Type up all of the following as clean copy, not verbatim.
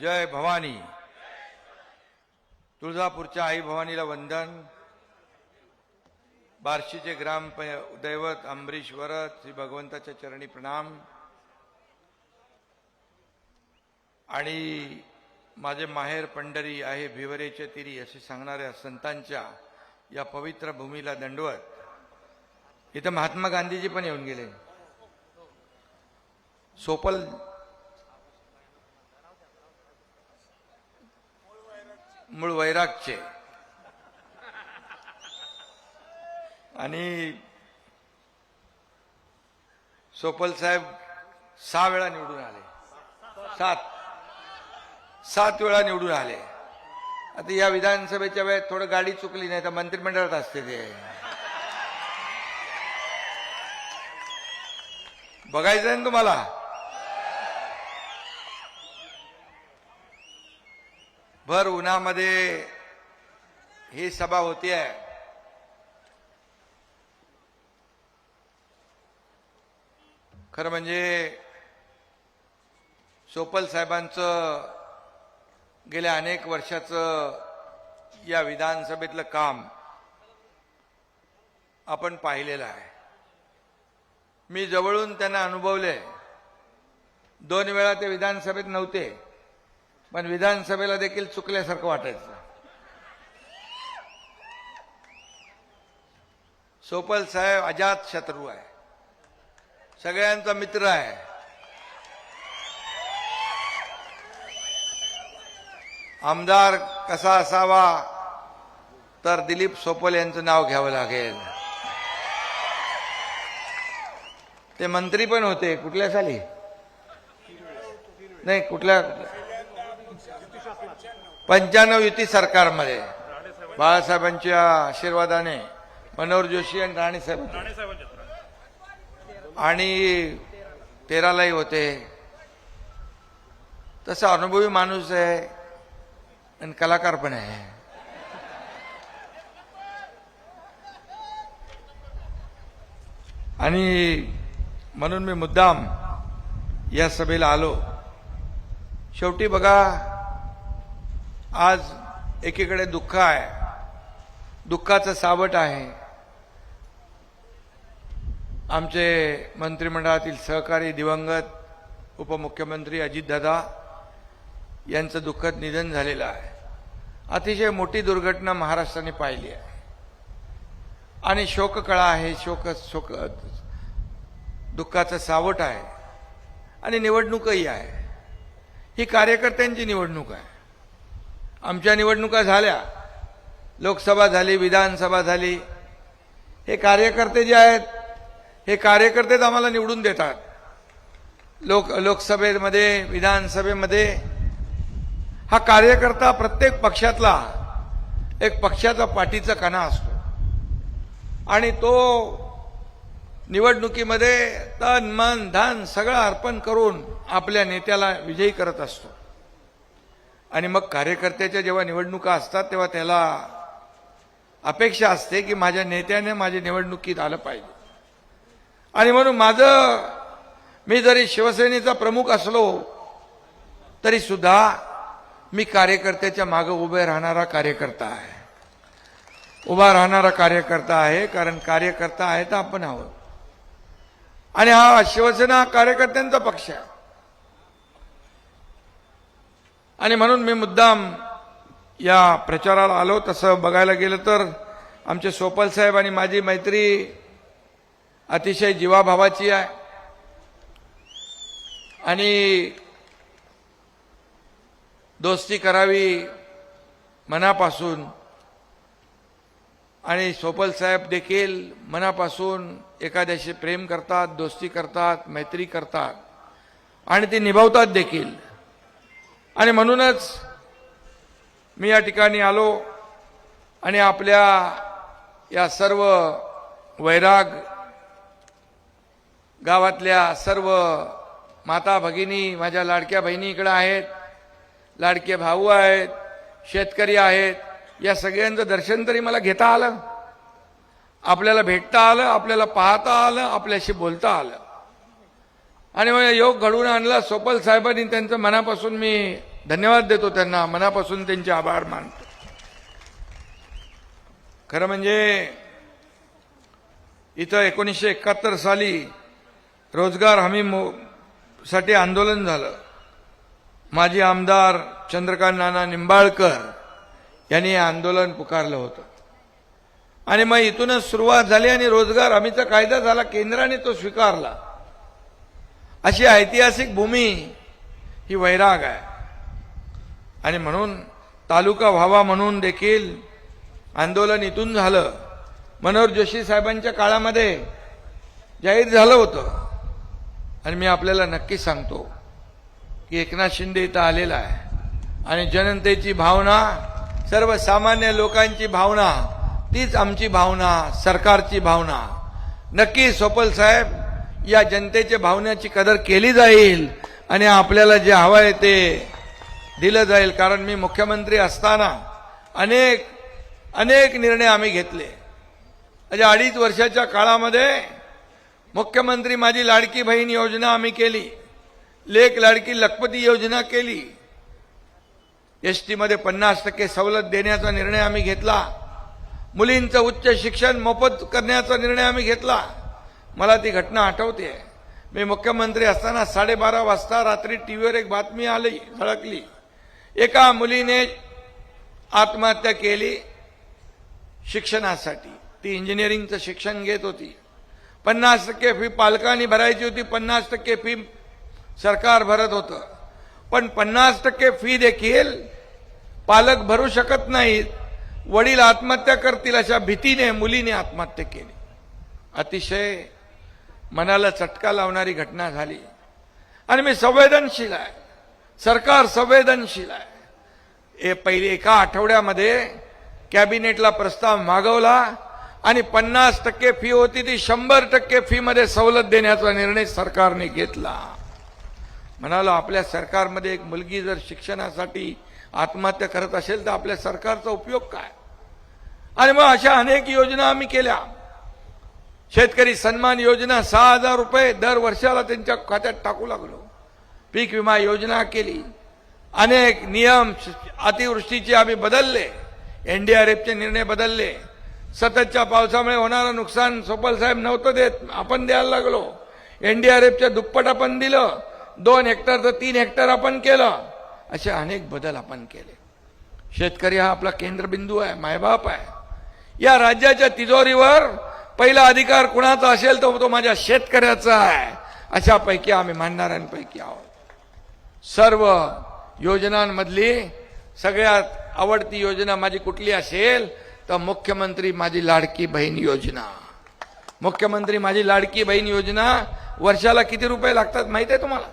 जय भवानी. तुळजापूरच्या आई भवानीला वंदन. बार्शीचे ग्राम दैवत अंबरीश्वर श्री भगवंताच्या चरणी प्रणाम. आणि माझे माहेर पंढरी आहे भिवरेच्या तिरी असे सांगणाऱ्या संतांच्या या पवित्र भूमीला दंडवत. इथं महात्मा गांधीजी पण येऊन गेले. सोपल मूळ वैरागचे आणि सोपल साहेब 6 वेळा निवडून आले. 7 वेळा निवडून आले. आता या विधानसभेच्या वेळेत थोडं गाडी चुकली नाही तर मंत्रिमंडळात असते ते. बघायचं आहे ना तुम्हाला. भर उन्हामध्ये ही सभा होती आहे. खरं म्हणजे सोपल साहेबांचं गेल्या अनेक वर्षाचं या विधानसभेतलं काम आपण पाहिलेलं आहे. मी जवळून त्यांना अनुभवले. 2 वेळा ते विधानसभेत नव्हते पण विधानसभेला देखील चुकल्यासारखं वाटायचं. सोपल साहेब अजात शत्रू आहे, सगळ्यांचा मित्र आहे. आमदार कसा असावा तर दिलीप सोपल यांचं नाव घ्यावं लागेल. ते मंत्री पण होते. कुठल्या साली नाही, कुठल्या 95 युती सरकारमध्ये बाळासाहेबांच्या आशीर्वादाने मनोहर जोशी आणि राणेसाहेब आणि 13लाही होते. तसा अनुभवी माणूस आहे आणि कलाकार पण आहे. आणि म्हणून मी मुद्दाम या सभेला आलो. शेवटी बघा, आज एकीकडे दुःख आहे, दुःखाचं सावट आहे. आमचे मंत्रिमंडळातील सहकारी दिवंगत उपमुख्यमंत्री अजितदादा यांचं दुःखद निधन झालेलं आहे. अतिशय मोठी दुर्घटना महाराष्ट्राने पाहिली आहे आणि शोककळा आहे, दुःखाचं सावट आहे आणि निवडणूकही आहे. ही कार्यकर्त्यांची निवडणूक आहे. आमच्या निवडणुका झाल्या, लोकसभा झाली, विधानसभा झाली. हे कार्यकर्ते जे आहेत, हे कार्यकर्तेच आम्हाला निवडून देतात. लोकसभेमध्ये, विधानसभेमध्ये हा कार्यकर्ता प्रत्येक पक्षातला एक पक्षाचा पाठीचा कणा असतो आणि तो निवडणुकीमध्ये तन मन धन सगळं अर्पण करून आपल्या नेत्याला विजयी करत असतो. आणि मग कार्यकर्त्याच्या जेव्हा निवडणुका असतात तेव्हा त्याला अपेक्षा असते की माझ्या नेत्याने माझ्या निवडणुकीत आलं पाहिजे. आणि म्हणून मी जरी शिवसेनेचा प्रमुख असलो तरी सुद्धा मी कार्यकर्त्याच्या मागे उभे राहणारा कार्यकर्ता आहे. कारण कार्यकर्ता आहे तर आपण आहोत. आणि हा शिवसेना कार्यकर्त्यांचा पक्ष आहे. आणि म्हणून मी मुद्दाम या प्रचाराला आलो. तसं बघायला गेलं तर आमचे सोपल साहेब आणि माझी मैत्री अतिशय जीवाभावाची आहे. आणि दोस्ती करावी मनापासून. आणि सोपल साहेब देखील मनापासून एखाद्याशी प्रेम करतात, दोस्ती करतात, मैत्री करतात आणि ती निभावतात देखील. आणि म्हणूनच मी या ठिकाणी आलो आणि आपल्या या सर्व वैराग गावातल्या सर्व माता भगिनी, माझ्या लाडक्या बहिणी इकडे आहेत, लाडके भाऊ आहेत, शेतकरी आहेत. या सगळ्यांचं दर्शन तरी मला घेता आलं, आपल्याला भेटता आलं, आपल्याला पाहता आलं, आपल्याशी बोलता आलं. आणि योग घडवून आणला सोपल साहेबांनी. त्यांचं मनापासून मी धन्यवाद देतो, त्यांना मनापासून त्यांचे आभार मानतो. खरं म्हणजे इथं 1971 साली रोजगार हमी साठी आंदोलन झालं. माजी आमदार चंद्रकांत नाना निंबाळकर यांनी हे आंदोलन पुकारलं होतं आणि मग इथूनच सुरुवात झाली आणि रोजगार हमीचा कायदा झाला, केंद्राने तो स्वीकारला. अशी ऐतिहासिक भूमी ही वैराग आहे आणि म्हणून तालुका व्हावा म्हणून देखील आंदोलन इथून झालं. मनोहर जोशी साहेबांच्या काळामध्ये जाहीर झालं होतं आणि मी आपल्याला नक्की सांगतो की एकनाथ शिंदे इथं आलेला आहे आणि जनतेची भावना, सर्वसामान्य लोकांची भावना, तीच आमची भावना, सरकारची भावना. नक्की सोपल साहेब या जनतेच्या भावनेची कदर केली जाईल आणि आपल्याला जे हवं आहे ते दिलं जाईल. कारण मी मुख्यमंत्री असताना अनेक निर्णय आम्ही घेतले. म्हणजे 2.5 वर्षाच्या काळामध्ये मुख्यमंत्री माझी लाडकी बहीण योजना आम्ही केली, लेक लाडकी लखपती योजना केली, एसटी मध्ये 50% सवलत देण्याचा निर्णय आम्ही घेतला, मुलींचं उच्च शिक्षण मोफत करण्याचा निर्णय आम्ही घेतला. मला ती घटना आठवते. मी मुख्यमंत्री असताना 12:30 वाजता रात्री टीव्हीवर एक बातमी आली, झळकली. एका मुलीने आत्महत्या केली शिक्षणासाठी. ती इंजिनिअरिंगचं शिक्षण घेत होती. 50% फी पालकांनी भरायची होती, 50% फी सरकार भरत होतं. पण 50% फी देखील पालक भरू शकत नाहीत, वडील आत्महत्या करतील अशा भीतीने मुलीने आत्महत्या केली. अतिशय मनाला चटका लावणारी घटना झाली आणि मी संवेदनशील आहे, सरकार संवेदनशील आहे. पहिले एका आठवड्यामध्ये कॅबिनेटला प्रस्ताव मागवला आणि 50% फी होती ती 100% फी मध्ये सवलत देण्याचा निर्णय सरकारने घेतला. म्हणालो आपल्या सरकारमध्ये एक मुलगी जर शिक्षणासाठी आत्महत्या करत असेल तर आपल्या सरकारचा उपयोग काय. आणि मग अशा अनेक योजना आम्ही केल्या. शेतकरी सन्मान योजना 6,000 रुपये दर वर्षाला त्यांच्या खात्यात टाकू लागलो. पीक विमा योजना केली. अनेक नियम अतिवृष्टीचे आम्ही बदलले, एनडीआरएफचे निर्णय बदलले. सततच्या पावसामुळे होणारं नुकसान सोपल साहेब नव्हतं देत, आपण द्यायला लागलो. एनडीआरएफच्या दुप्पट आपण दिलं, 2 हेक्टर तर 3 हेक्टर आपण केलं. असे अनेक बदल आपण केले. शेतकरी हा आपला केंद्रबिंदू आहे, मायबाप आहे. या राज्याच्या तिजोरीवर पहिला अधिकार कुणाचा असेल तर तो माझ्या शेतकऱ्याचा आहे. अशापैकी आम्ही मानणाऱ्यांपैकी आहोत. सर्व योजनांमधली सगळ्यात आवडती योजना माझी कुठली असेल तर मुख्यमंत्री माझी लाडकी बहीण योजना. मुख्यमंत्री माझी लाडकी बहीण योजना वर्षाला किती रुपये लागतात माहिती आहे तुम्हाला?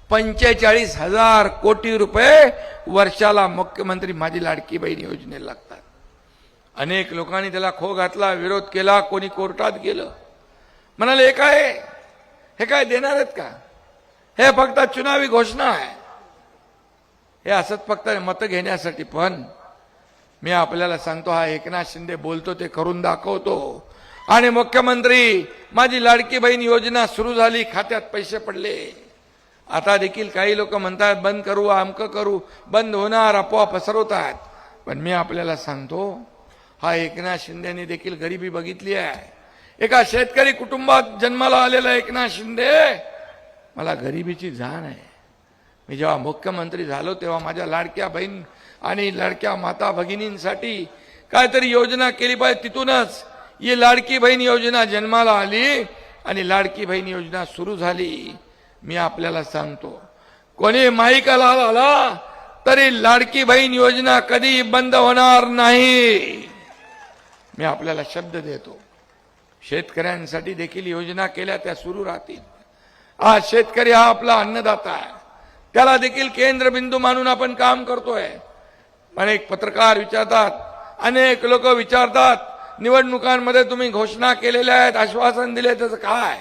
45,000 कोटी रुपये वर्षाला मुख्यमंत्री माझी लाडकी बहीण योजनेला लागतात. अनेक लोकांनी त्याला खो घातला, विरोध केला, कोणी कोर्टात गेलं. म्हणाले हे काय देणार आहेत का? हे फक्त चुनावी घोषणा आहे, हे असंच फक्त मतं घेण्यासाठी. पण मी आपल्याला सांगतो, हा एकनाथ शिंदे बोलतो ते करून दाखवतो. आणि मुख्यमंत्री माझी लाडकी बहीण योजना सुरू झाली, खात्यात पैसे पडले. आता देखील काही लोक म्हणतात बंद करू, अमकं करू, बंद होणार, अफवा पसरवतात. पण मी आपल्याला सांगतो, हा एकनाथ शिंदेने देखील गरिबी बघितली आहे. एका शेतकरी कुटुंबात जन्माला आलेला एकनाथ शिंदे, मला गरिबीची जाण आहे. मी जेव्हा मुख्यमंत्री झालो तेव्हा माझ्या लाडक्या बहीण आणि लाडक्या माता भगिनींसाठी काहीतरी योजना केली पाहिजे. तिथूनच ही लाडकी बहीण योजना जन्माला आली आणि लाडकी बहीण योजना सुरू झाली. मी आपल्याला सांगतो, कोणी माईकाला आला तरी लाडकी बहीण योजना कधी बंद होणार नाही. मी आपल्याला शब्द देतो. शेतकऱ्यांसाठी देखील योजना केल्या त्या सुरू राहतील. आज शेतकरी हा आपला अन्नदाता आहे, त्याला देखील केंद्रबिंदू मानून आपण काम करतोय. अनेक पत्रकार विचारतात, अनेक लोक विचारतात, निवडणुकांमध्ये तुम्ही घोषणा केलेल्या आहेत, आश्वासन दिले, त्याचं काय?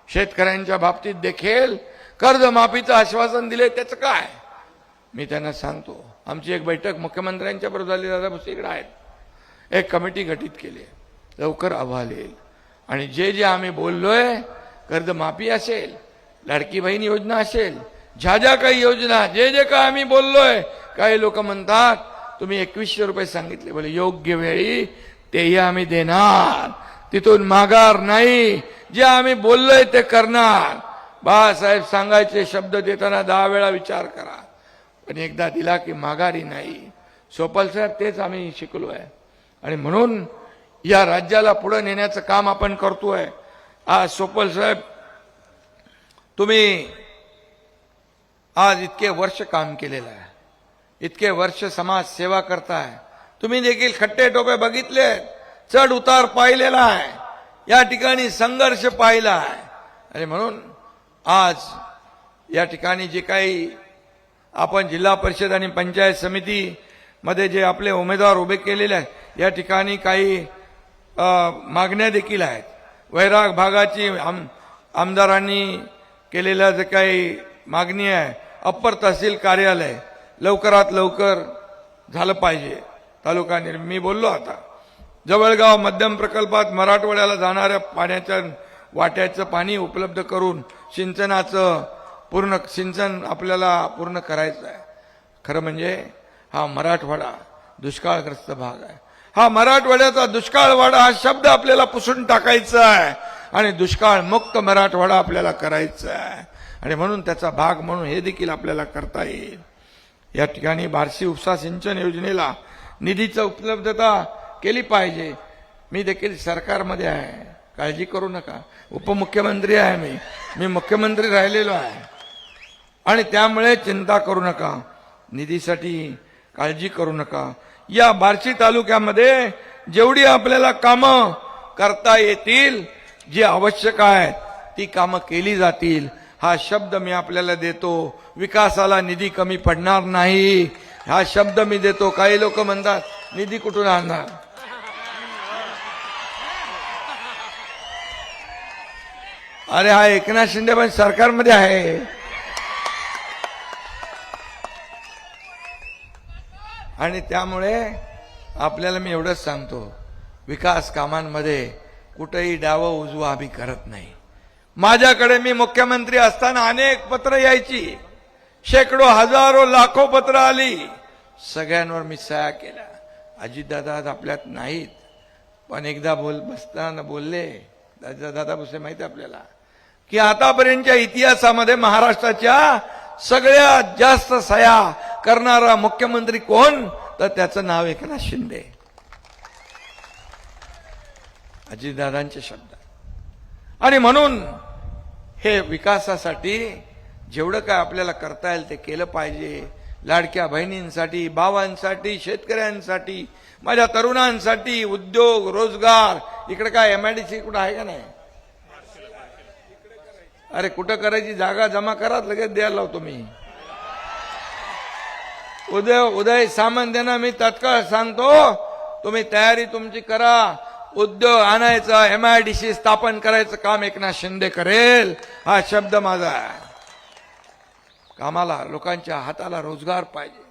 शेतकऱ्यांच्या बाबतीत देखील कर्जमाफीचं आश्वासन दिले, त्याचं काय? मी त्यांना सांगतो, आमची एक बैठक मुख्यमंत्र्यांच्या बरोबर झाली, दादा भुसेकडे आहेत, एक कमिटी गठीत केली, लवकर अहवाल येईल. आणि जे जे आम्ही बोललोय, कर्जमाफी असेल, लाडकी बहीण योजना असेल, ज्या ज्या काही योजना जे जे काय आम्ही बोललोय, काही लोक म्हणतात तुम्ही 2100 रुपये सांगितले, बोले योग्य वेळी तेही आम्ही देणार, तिथून माघार नाही, जे आम्ही बोललोय ते करणार. बाळासाहेब सांगायचे शब्द देताना 10 वेळा विचार करा, पण एकदा दिला की माघारी नाही. सोपल साहेब तेच आम्ही शिकलोय आणि म्हणून या राज्याला पुढे नेण्याचं काम आपण करतोय. आज सोपल साहेब तुम्ही आज इतके वर्ष काम केलेलं आहे, इतके वर्ष समाज सेवा करताय, तुम्ही देखील खट्टे टोपे बघितले, चढ उतार पाहिलेला आहे, या ठिकाणी संघर्ष पाहिला आहे आणि म्हणून आज या ठिकाणी जे काही आपण जिल्हा परिषद आणि पंचायत समिती मध्ये जे आपले उमेदवार उभे केलेले आहेत, या ठिकाणी काही मागण्या देखील आहेत. वैराग भागाची आमदारांनी केलेल्या जे काही मागणी आहे, अप्पर तहसील कार्यालय लवकरात लवकर झालं पाहिजे. तालुका मी बोललो आता जवळगाव मध्यम प्रकल्पात मराठवाड्याला जाणाऱ्या पाण्याच्या वाट्याचं पाणी उपलब्ध करून सिंचनाचं पूर्ण सिंचन आपल्याला पूर्ण करायचं आहे. खरं म्हणजे हा मराठवाडा दुष्काळग्रस्त भाग आहे. हा मराठवाड्याचा दुष्काळवाडा हा शब्द आपल्याला पुसून टाकायचा आहे आणि दुष्काळ मुक्त मराठवाडा आपल्याला करायचा आहे आणि म्हणून त्याचा भाग म्हणून हे देखील आपल्याला करता येईल. या ठिकाणी बार्शी उपसा सिंचन योजनेला निधीची उपलब्धता केली पाहिजे. मी देखील सरकारमध्ये आहे, काळजी करू नका. उपमुख्यमंत्री आहे मी मुख्यमंत्री राहिलेलो आहे आणि त्यामुळे चिंता करू नका, निधीसाठी काळजी करू नका. या बार्शी तालुक्यामध्ये जेवढी आपल्याला कामं करता येतील, जी आवश्यक आहेत ती कामं केली जातील, हा शब्द मी आपल्याला देतो. विकासाला निधी कमी पडणार नाही, हा शब्द मी देतो. काही लोक म्हणतात निधी कुठून आणणार, अरे हा एकनाथ शिंदे पण सरकारमध्ये आहे आणि त्यामुळे आपल्याला मी एवढंच सांगतो, विकास कामांमध्ये कुठेही डावं उजवं आम्ही करत नाही. माझ्याकडे मी मुख्यमंत्री असताना अनेक पत्र यायची, शेकडो हजारो लाखो पत्र आली, सगळ्यांवर मी सह्या केल्या. अजितदादा आज आपल्यात नाहीत, पण एकदा बसताना बोलले, दादा भुसे माहिती आपल्याला, की आतापर्यंतच्या इतिहासामध्ये महाराष्ट्राच्या सगळ्यात जास्त सह्या करणारा मुख्यमंत्री कोण, तर त्याचं नाव एकनाथ शिंदे. अजितदादांचे शब्द. आणि म्हणून हे विकासासाठी जेवढं काय आपल्याला करता येईल ते केलं पाहिजे. लाडक्या बहिणींसाठी, भावांसाठी, शेतकऱ्यांसाठी, माझ्या तरुणांसाठी, उद्योग रोजगार. इकडे काय MIDC कुठं आहे का नाही? अरे कुठं करायची, जागा जमा करा, लगेच द्यायला लावतो मी. उदय सामंत यांना मी तत्काळ सांगतो, तुम्ही तयारी तुमची करा. उद्योग आणायचा, MIDC स्थापन करायचं काम एकनाथ शिंदे करेल, हा शब्द माझा आहे. कामाला, लोकांच्या हाताला रोजगार पाहिजे,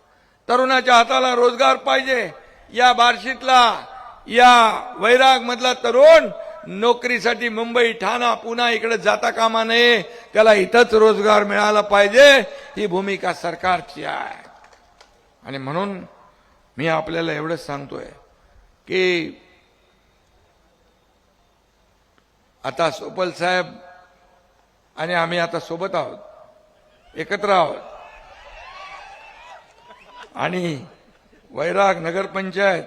तरुणाच्या हाताला रोजगार पाहिजे. या बार्शीतला, या वैराग मधला तरुण नोकरीसाठी मुंबई, ठाणा, पुणा इकडे जाता कामा नये, त्याला इथंच रोजगार मिळाला पाहिजे. ही भूमिका सरकारची आहे आणि म्हणून मी आपल्याला एवढंच सांगतोय की आता सोपल साहेब आणि आम्ही आता सोबत आहोत, एकत्र आहोत आणि वैराग नगरपंचायत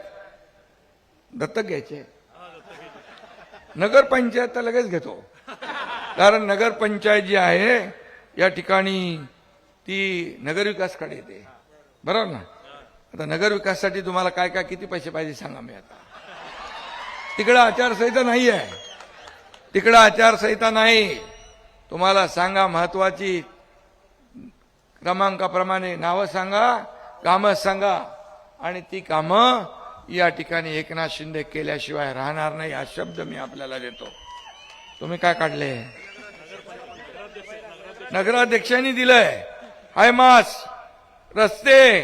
दत्तक घ्यायचे. नगरपंचायत तर लगेच घेतो, कारण नगरपंचायत जी आहे या ठिकाणी ती नगरविकासकडे येते, बरोबर ना. आता नगरविकासासाठी तुम्हाला काय काय किती पैसे पाहिजे सांगा. मी आता तिकडे आचारसंहिता नाही आहे, तिकडे आचारसंहिता नाही. तुम्हाला सांगा, महत्वाची क्रमांकाप्रमाणे नावं सांगा, कामं सांगा आणि ती कामं या ठिकाणी एकनाथ शिंदे केल्याशिवाय राहणार नाही, हा शब्द मी आपल्याला देतो. तुम्ही काय काढले? नगराध्यक्षांनी दिलंय. हायमास, रस्ते,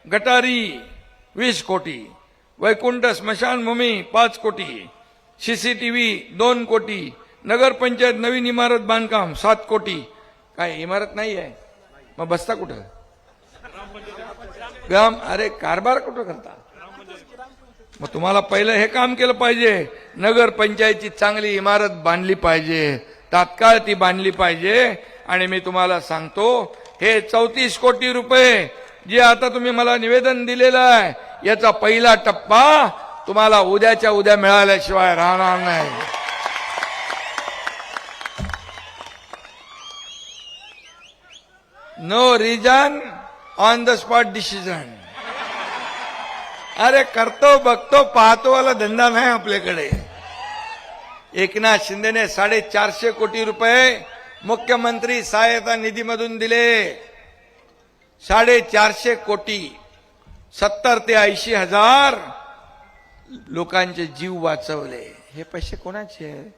गटारी 20 कोटी, वैकुंठ स्मशानभूमी 5 कोटी, CCTV 2 कोटी, नगरपंचायत नवीन इमारत बांधकाम 7 कोटी. काय इमारत नाही आहे? मग बसता कुठं? अरे कारभार कुठं करता? मग तुम्हाला पहिलं हे काम केलं पाहिजे. नगर पंचायतची चांगली इमारत बांधली पाहिजे, तात्काळ ती बांधली पाहिजे. आणि मी तुम्हाला सांगतो, हे 34 कोटी रुपये जे आता तुम्ही मला निवेदन दिलेलं आहे, याचा पहिला टप्पा तुम्हाला उद्याच्या उद्या मिळाल्याशिवाय राहणार नाही. No reason on the spot decision. अरे करतो बघतो पाहतो वाला धंदा नाही आपल्याकडे. एकनाथ शिंदेने 450 कोटी रुपये मुख्यमंत्री सहायता निधीमधून दिले. 450 कोटी, 70 ते 80 हजार लोकांचे जीव वाचवले. हे पैसे कोणाचे आहेत?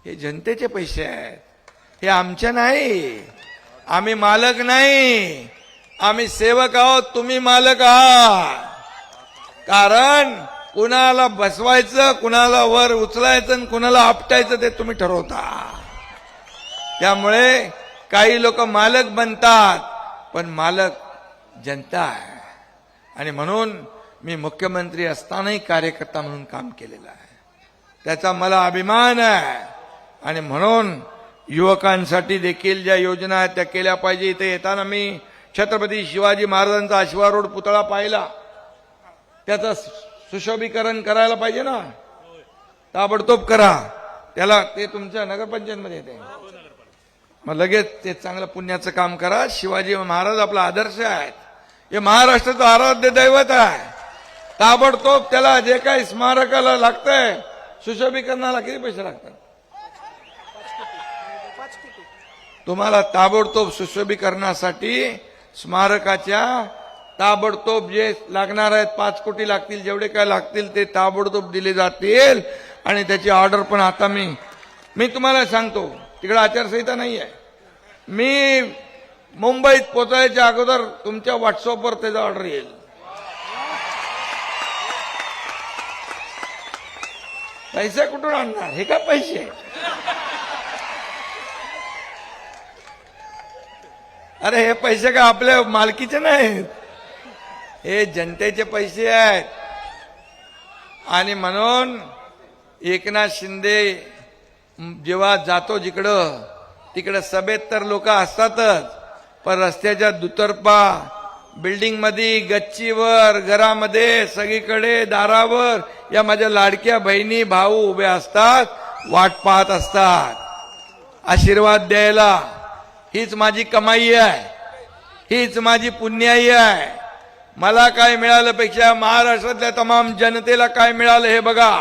हे जनतेचे पैसे आहेत. हे आमचे नाही. आम्ही मालक नाही, आम्ही सेवक आहोत. तुम्ही मालक आहात. कारण कुणाला बसवायचं, कुणाला वर उचलायचं आणि कुणाला आपटायचं ते तुम्ही ठरवता. त्यामुळे काही लोक मालक बनतात, पण मालक जनता आहे. आणि म्हणून मी मुख्यमंत्री असतानाही कार्यकर्ता म्हणून काम केलेलं आहे. त्याचा मला अभिमान आहे. आणि म्हणून युवकांसाठी देखील ज्या योजना आहेत त्या केल्या पाहिजे. इथे येताना मी छत्रपती शिवाजी महाराजांचा आशिवा रोड पुतळा पाहिला. त्याचं सुशोभीकरण करायला पाहिजे ना, ताबडतोब करा. त्याला ते तुमच्या नगरपंचायतमध्ये येते, मग लगेच ते चांगलं पुण्याचं काम करा. शिवाजी महाराज आपला आदर्श आहेत. हे महाराष्ट्राचं आराध्य दैवत आहे. ताबडतोब त्याला जे काही स्मारकाला लागतंय सुशोभीकरणाला किती पैसे लागतात? तुम्हाला ताबडतोब सुशोभीकरणासाठी स्मारकाच्या ताबडतोब जे लागणार आहेत 5 कोटी लागतील, जेवढे काय लागतील ते ताबडतोब दिले जातील. आणि त्याची ऑर्डर पण आता मी तुम्हाला सांगतो, तिकडे आचारसंहिता नाही आहे. मी मुंबईत पोहोचायच्या अगोदर तुमच्या व्हॉट्सअपवर त्याचा ऑर्डर येईल. पैसे कुठून आणणार? हे का पैसे? अरे हे पैसे का आपल्या मालकीचे नाहीत, हे जनतेचे पैसे आहेत. आणि म्हणून एकनाथ शिंदे जेव्हा जातो जिकडं तिकडं सभेत तर लोक असतातच, पण रस्त्याच्या दुतर्फा, बिल्डिंग मध्ये, गच्चीवर, घरामध्ये, सगळीकडे दारावर या माझ्या लाडक्या बहिणी भाऊ उभे असतात, वाट पाहत असतात आशीर्वाद द्यायला. हीच माझी कमाई आहे, हीच माझी पुण्याई आहे. मला काय मिळालं पेक्षा महाराष्ट्रातल्या तमाम जनतेला काय मिळालं हे बघा.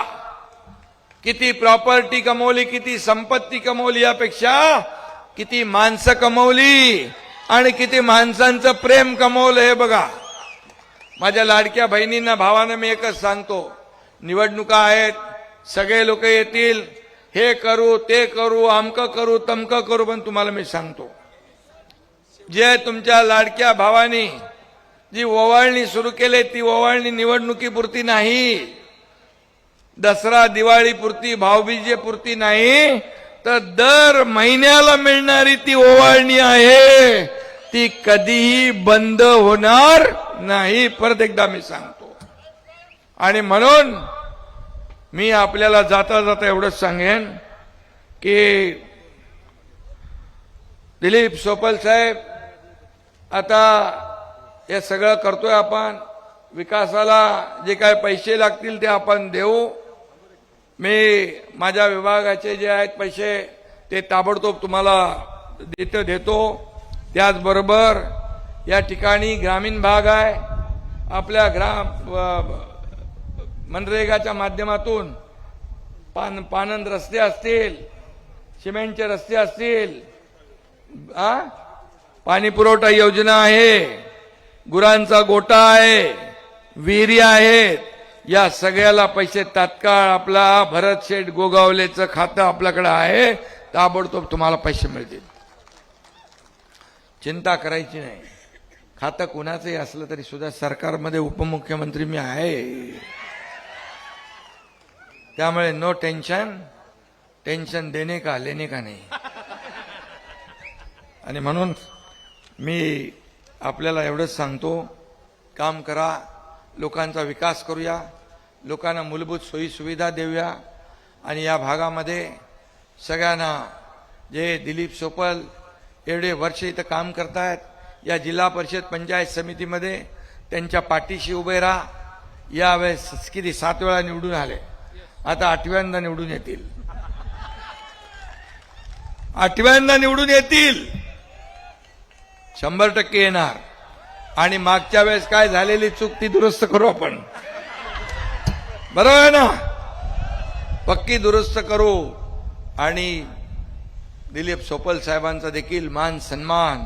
किती प्रॉपर्टी कमवली, किती संपत्ती कमवली, यापेक्षा किती माणसं कमवली आणि किती माणसांचं प्रेम कमवलं हे बघा. माझ्या लाडक्या बहिणींना, भावांना मी एकच सांगतो, निवडणुका आहेत, सगळे लोक येतील, हे करू ते करू, अमकं करू तमकं करू, पण तुम्हाला मी सांगतो, जे तुमच्या लाडक्या भावानी जी ओवाळणी सुरू केली ती ओवाळणी निवडणुकीपुरती नाही, दसरा दिवाळीपुरती, भाऊबीजेपुरती नाही, तर दर महिन्याला मिळणारी ती ओवाळणी आहे. ती कधीही बंद होणार नाही, परत एकदा मी सांगतो. आणि म्हणून मी आपल्याला जाता जाता एवढंच सांगेन की दिलीप सोपल साहेब, आता हे सगळं करतोय आपण, विकासाला जे काय पैसे लागतील ते आपण देऊ. मी माझ्या विभागाचे जे आहेत पैसे ते ताबडतोब तुम्हाला देतो. त्याचबरोबर या ठिकाणी ग्रामीण भाग आहे, आपल्या मनरेगाच्या माध्यमातून पानंद रस्ते असतील, सिमेंटचे रस्ते असतील, पाणी पुरवठा योजना आहे, गुरांचा गोठा आहे, विहिरी आहेत, या सगळ्याला पैसे तात्काळ आपला भरत शेठ गोगावलेचं खातं आपल्याकडे आहे, ताबडतोब तुम्हाला पैसे मिळतील. चिंता करायची नाही. खातं कुणाचंही असलं तरी सुद्धा सरकारमध्ये उपमुख्यमंत्री मी आहे, त्यामुळे नो टेन्शन. टेन्शन देणे का लेणे का नाही. आणि म्हणून मी आपल्याला एवढंच सांगतो, काम करा, लोकांचा विकास करूया, लोकांना मूलभूत सोयी सुविधा देऊया आणि या भागामध्ये सगळ्यांना जे दिलीप सोपल एवढे वर्ष इथं काम करतायत या जिल्हा परिषद पंचायत समितीमध्ये त्यांच्या पाठीशी उभे राहा. यावेळेस किती 7 वेळा निवडून आले, आता 8व्यांदा निवडून येतील. 8व्यांदा निवडून येतील, 100% येणार. आणि मागच्या वेळेस काय झालेली चूक ती दुरुस्त करू आपण, बरोबर आहे ना? पक्की दुरुस्त करू आणि दिलीप सोपल साहेबांचा देखील मान सन्मान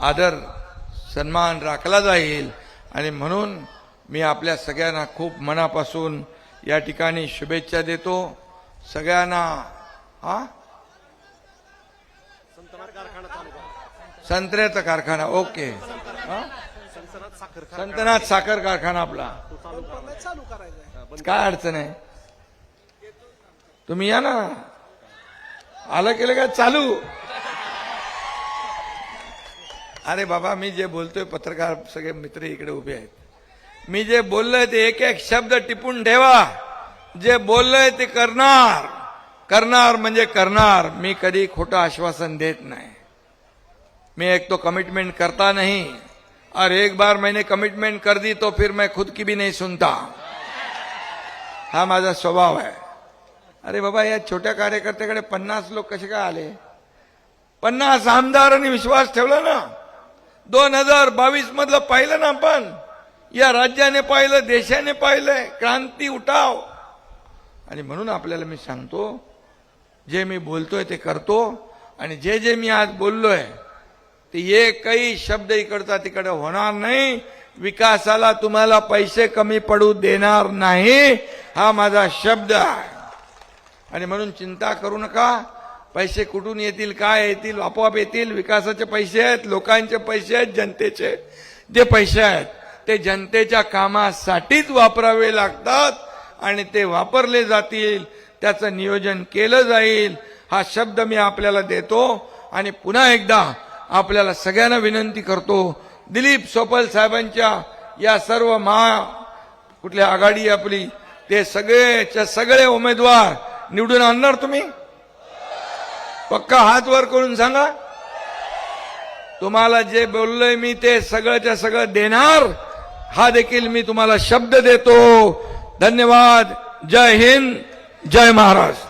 आदर सन्मान राखला जाईल. आणि म्हणून मी आपल्या सगळ्यांना खूप मनापासून या ठिकाणी शुभेच्छा देतो सगळ्यांना. संत्र्याचा कारखाना, ओके. संतनाथ साखर कारखाना आपला काय अडचण आहे? तुम्ही या ना, आलं केलं का चालू? अरे बाबा, मी जे बोलतोय, पत्रकार सगळे मित्र इकडे उभे आहेत, मी जे बोललोय ते एक एक शब्द टिपून ठेवा. जे बोललोय ते करणार, करणार म्हणजे करणार. मी कधी खोटं आश्वासन देत नाही. मैं एक तो कमिटमेंट करता नहीं और एक बार मैंने कमिटमेंट कर दी तो फिर मैं खुद की भी नहीं सुनता. हा माझा स्वभाव आहे. अरे बाबा, या छोट्या कार्यकर्त्याकडे 50 लोक कसे काय आले? 50 आमदारांनी विश्वास ठेवला ना. 2022 मधलं पाहिलं ना आपण, या राज्याने पाहिलं, देशाने पाहिलंय, क्रांती उठाव. आणि म्हणून आपल्याला मी सांगतो, जे मी बोलतोय ते करतो. आणि जे जे मी आज बोललोय ते एकही शब्द इकडचा तिकडे होणार नाही. विकासाला तुम्हाला पैसे कमी पडू देणार नाही, हा माझा शब्द आहे. आणि म्हणून चिंता करू नका. पैसे कुठून येतील, काय येतील, आपोआप येतील. विकासाचे पैसे आहेत, लोकांचे पैसे आहेत, जनतेचे जे पैसे आहेत ते जनतेच्या कामासाठीच वापरावे लागतात आणि ते वापरले जातील, त्याचं नियोजन केलं जाईल, हा शब्द मी आपल्याला देतो. आणि पुन्हा एकदा आपल्याला सगळ्यांना विनंती करतो, दिलीप सोपल साहेबांच्या या सर्व कुठल्या आघाडी आपली, ते सगळे उमेदवार निवडून आणणार तुम्ही? पक्का हात वर करून सांगा. तुम्हाला जे बोललोय मी ते सगळंच्या सगळं देणार, हा देखील मी तुम्हाला शब्द देतो. धन्यवाद. जय हिंद, जय महाराष्ट्र.